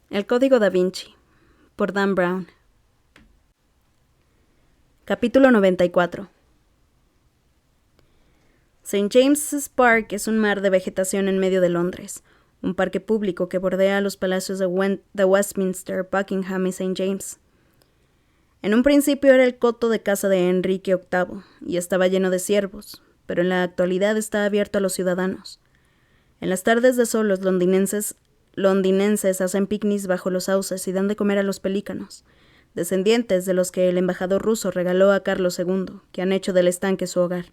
El Código Da Vinci, por Dan Brown. Capítulo 94. St. James's Park es un mar de vegetación en medio de Londres, un parque público que bordea los palacios de Westminster, Buckingham y St. James. En un principio era el coto de casa de Enrique VIII y estaba lleno de ciervos, pero en la actualidad está abierto a los ciudadanos. En las tardes de sol los londinenses hacen picnics bajo los sauces y dan de comer a los pelícanos, descendientes de los que el embajador ruso regaló a Carlos II, que han hecho del estanque su hogar.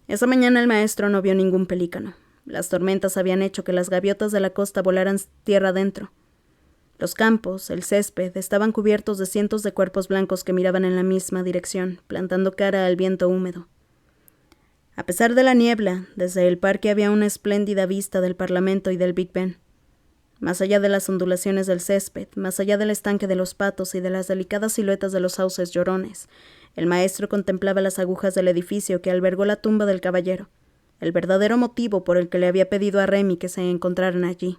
Esa mañana el maestro no vio ningún pelícano. Las tormentas habían hecho que las gaviotas de la costa volaran tierra adentro. Los campos, el césped, estaban cubiertos de cientos de cuerpos blancos que miraban en la misma dirección, plantando cara al viento húmedo. A pesar de la niebla, desde el parque había una espléndida vista del Parlamento y del Big Ben. Más allá de las ondulaciones del césped, más allá del estanque de los patos y de las delicadas siluetas de los sauces llorones, el maestro contemplaba las agujas del edificio que albergó la tumba del caballero, el verdadero motivo por el que le había pedido a Remy que se encontraran allí.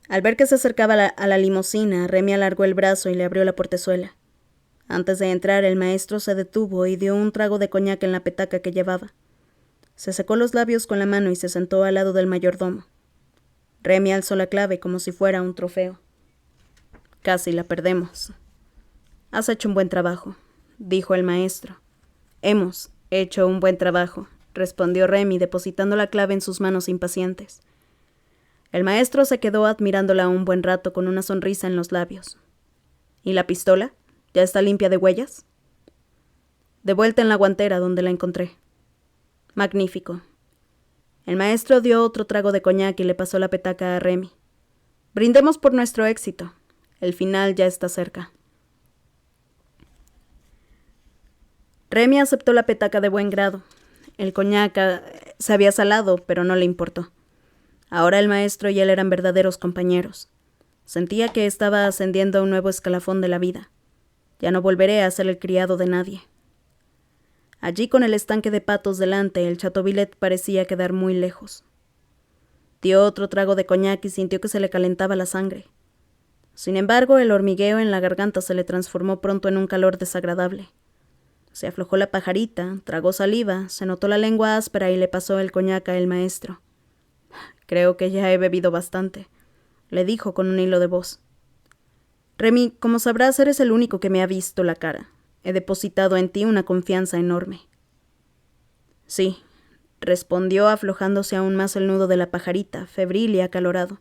Al ver que se acercaba a la limusina, Remy alargó el brazo y le abrió la portezuela. Antes de entrar, el maestro se detuvo y dio un trago de coñac en la petaca que llevaba. Se secó los labios con la mano y se sentó al lado del mayordomo. Remy alzó la clave como si fuera un trofeo. Casi la perdemos. Has hecho un buen trabajo, dijo el maestro. Hemos hecho un buen trabajo, respondió Remy, depositando la clave en sus manos impacientes. El maestro se quedó admirándola un buen rato con una sonrisa en los labios. ¿Y la pistola? ¿Ya está limpia de huellas? De vuelta en la guantera donde la encontré. Magnífico. El maestro dio otro trago de coñac y le pasó la petaca a Remy. Brindemos por nuestro éxito. El final ya está cerca. Remy aceptó la petaca de buen grado. El coñac se había salado, pero no le importó. Ahora el maestro y él eran verdaderos compañeros. Sentía que estaba ascendiendo a un nuevo escalafón de la vida. Ya no volveré a ser el criado de nadie. Allí con el estanque de patos delante, el Chateauvillet parecía quedar muy lejos. Dio otro trago de coñac y sintió que se le calentaba la sangre. Sin embargo, el hormigueo en la garganta se le transformó pronto en un calor desagradable. Se aflojó la pajarita, tragó saliva, se notó la lengua áspera y le pasó el coñac al maestro. Creo que ya he bebido bastante, le dijo con un hilo de voz. Remy, como sabrás, eres el único que me ha visto la cara. He depositado en ti una confianza enorme. Sí, respondió aflojándose aún más el nudo de la pajarita, febril y acalorado.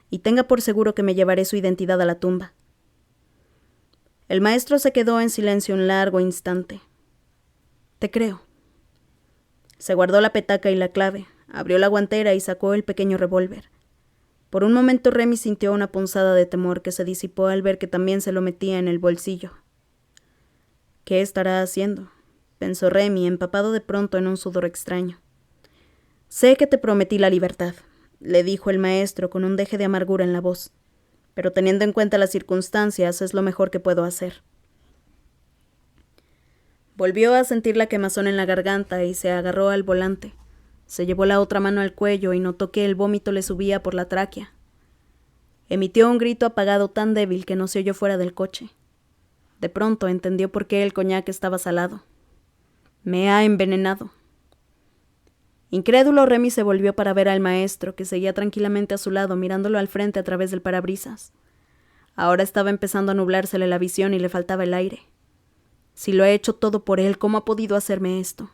Y tenga por seguro que me llevaré su identidad a la tumba. El maestro se quedó en silencio un largo instante. Te creo. Se guardó la petaca y la clave, abrió la guantera y sacó el pequeño revólver. Por un momento Remy sintió una punzada de temor que se disipó al ver que también se lo metía en el bolsillo. ¿Qué estará haciendo?, pensó Remy, empapado de pronto en un sudor extraño. Sé que te prometí la libertad, le dijo el maestro con un deje de amargura en la voz, pero teniendo en cuenta las circunstancias es lo mejor que puedo hacer. Volvió a sentir la quemazón en la garganta y se agarró al volante. Se llevó la otra mano al cuello y notó que el vómito le subía por la tráquea. Emitió un grito apagado tan débil que no se oyó fuera del coche. De pronto entendió por qué el coñac estaba salado. Me ha envenenado. Incrédulo, Remy se volvió para ver al maestro, que seguía tranquilamente a su lado, mirándolo al frente a través del parabrisas. Ahora estaba empezando a nublársele la visión y le faltaba el aire. Si lo he hecho todo por él, ¿cómo ha podido hacerme esto?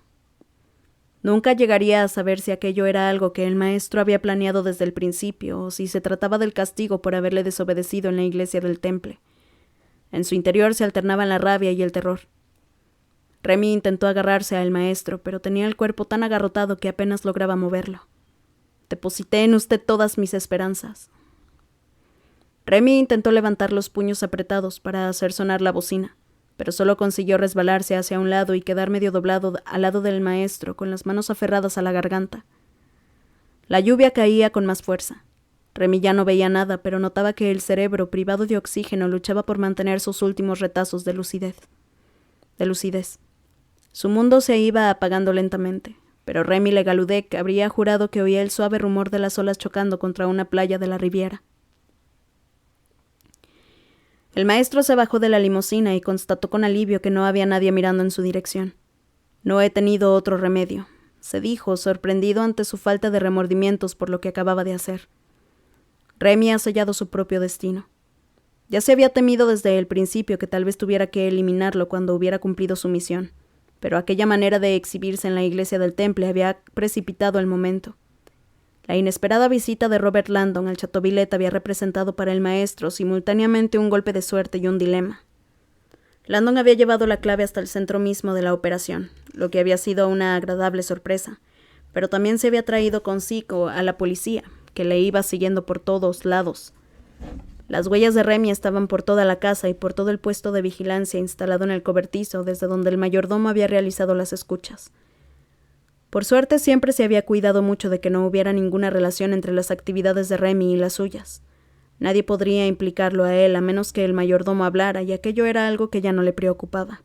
Nunca llegaría a saber si aquello era algo que el maestro había planeado desde el principio, o si se trataba del castigo por haberle desobedecido en la iglesia del Temple. En su interior se alternaban la rabia y el terror. Remy intentó agarrarse al maestro, pero tenía el cuerpo tan agarrotado que apenas lograba moverlo. Deposité en usted todas mis esperanzas. Remy intentó levantar los puños apretados para hacer sonar la bocina, pero solo consiguió resbalarse hacia un lado y quedar medio doblado al lado del maestro, con las manos aferradas a la garganta. La lluvia caía con más fuerza. Remy ya no veía nada, pero notaba que el cerebro, privado de oxígeno, luchaba por mantener sus últimos retazos de lucidez. Su mundo se iba apagando lentamente, pero Remy Le Gallaudet habría jurado que oía el suave rumor de las olas chocando contra una playa de la Riviera. El maestro se bajó de la limusina y constató con alivio que no había nadie mirando en su dirección. «No he tenido otro remedio», se dijo, sorprendido ante su falta de remordimientos por lo que acababa de hacer. Remy ha sellado su propio destino. Ya se había temido desde el principio que tal vez tuviera que eliminarlo cuando hubiera cumplido su misión, pero aquella manera de exhibirse en la iglesia del Temple había precipitado el momento. La inesperada visita de Robert Landon al Chateau Villette había representado para el maestro simultáneamente un golpe de suerte y un dilema. Landon había llevado la clave hasta el centro mismo de la operación, lo que había sido una agradable sorpresa, pero también se había traído consigo a la policía, que le iba siguiendo por todos lados. Las huellas de Remy estaban por toda la casa y por todo el puesto de vigilancia instalado en el cobertizo desde donde el mayordomo había realizado las escuchas. Por suerte siempre se había cuidado mucho de que no hubiera ninguna relación entre las actividades de Remy y las suyas. Nadie podría implicarlo a él a menos que el mayordomo hablara, y aquello era algo que ya no le preocupaba.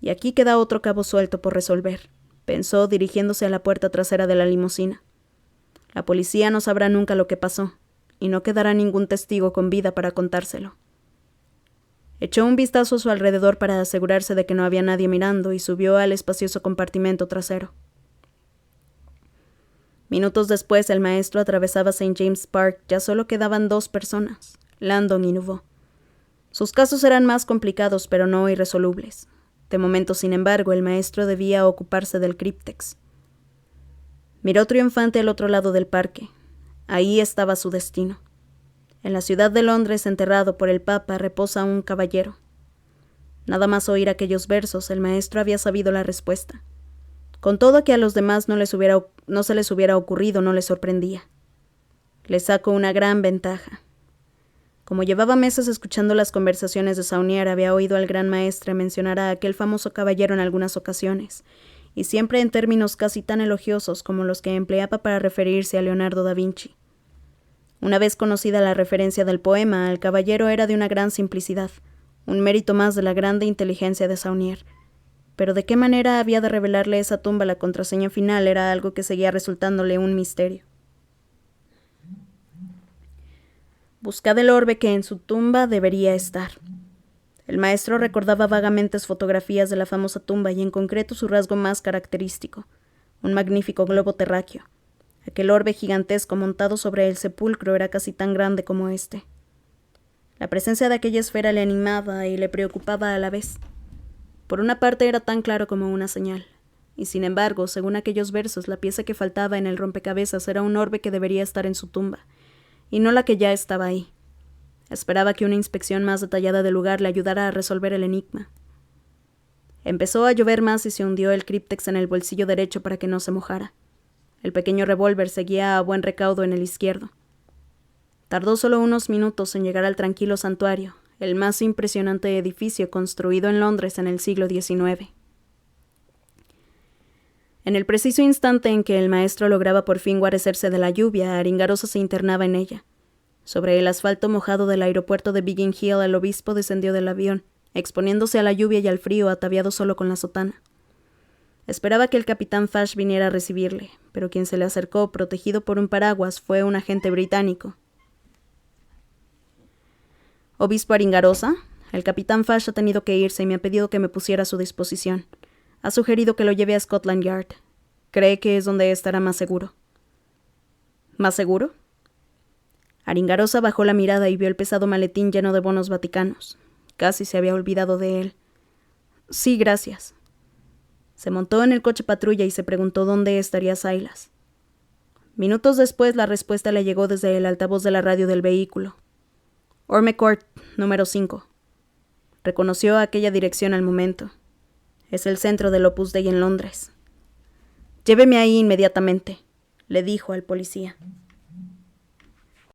Y aquí queda otro cabo suelto por resolver, pensó dirigiéndose a la puerta trasera de la limusina. La policía no sabrá nunca lo que pasó, y no quedará ningún testigo con vida para contárselo. Echó un vistazo a su alrededor para asegurarse de que no había nadie mirando y subió al espacioso compartimento trasero. Minutos después, el maestro atravesaba St. James Park. Ya solo quedaban 2 personas, Landon y Nouveau. Sus casos eran más complicados, pero no irresolubles. De momento, sin embargo, el maestro debía ocuparse del críptex. Miró triunfante al otro lado del parque. Ahí estaba su destino. En la ciudad de Londres, enterrado por el Papa, reposa un caballero. Nada más oír aquellos versos, el maestro había sabido la respuesta. Con todo que a los demás no se les hubiera ocurrido, no les sorprendía. Le sacó una gran ventaja. Como llevaba meses escuchando las conversaciones de Saunier, había oído al gran maestre mencionar a aquel famoso caballero en algunas ocasiones, y siempre en términos casi tan elogiosos como los que empleaba para referirse a Leonardo da Vinci. Una vez conocida la referencia del poema, el caballero era de una gran simplicidad, un mérito más de la grande inteligencia de Saunier. Pero de qué manera había de revelarle esa tumba la contraseña final era algo que seguía resultándole un misterio. Buscad el orbe que en su tumba debería estar. El maestro recordaba vagamente fotografías de la famosa tumba y en concreto su rasgo más característico, un magnífico globo terráqueo. Aquel orbe gigantesco montado sobre el sepulcro era casi tan grande como éste. La presencia de aquella esfera le animaba y le preocupaba a la vez. Por una parte era tan claro como una señal, y sin embargo, según aquellos versos, la pieza que faltaba en el rompecabezas era un orbe que debería estar en su tumba, y no la que ya estaba ahí. Esperaba que una inspección más detallada del lugar le ayudara a resolver el enigma. Empezó a llover más y se hundió el críptex en el bolsillo derecho para que no se mojara. El pequeño revólver seguía a buen recaudo en el izquierdo. Tardó solo unos minutos en llegar al tranquilo santuario, el más impresionante edificio construido en Londres en el siglo XIX. En el preciso instante en que el maestro lograba por fin guarecerse de la lluvia, Aringarosa se internaba en ella. Sobre el asfalto mojado del aeropuerto de Biggin Hill, el obispo descendió del avión, exponiéndose a la lluvia y al frío, ataviado solo con la sotana. Esperaba que el capitán Fash viniera a recibirle, pero quien se le acercó, protegido por un paraguas, fue un agente británico. «Obispo Aringarosa, el capitán Fash ha tenido que irse y me ha pedido que me pusiera a su disposición. Ha sugerido que lo lleve a Scotland Yard. Cree que es donde estará más seguro». «¿Más seguro?». Aringarosa bajó la mirada y vio el pesado maletín lleno de bonos vaticanos. Casi se había olvidado de él. «Sí, gracias». Se montó en el coche patrulla y se preguntó dónde estaría Silas. Minutos después la respuesta le llegó desde el altavoz de la radio del vehículo. «Orme Court, número 5. Reconoció aquella dirección al momento. Es el centro del Opus Dei en Londres. «Lléveme ahí inmediatamente», le dijo al policía.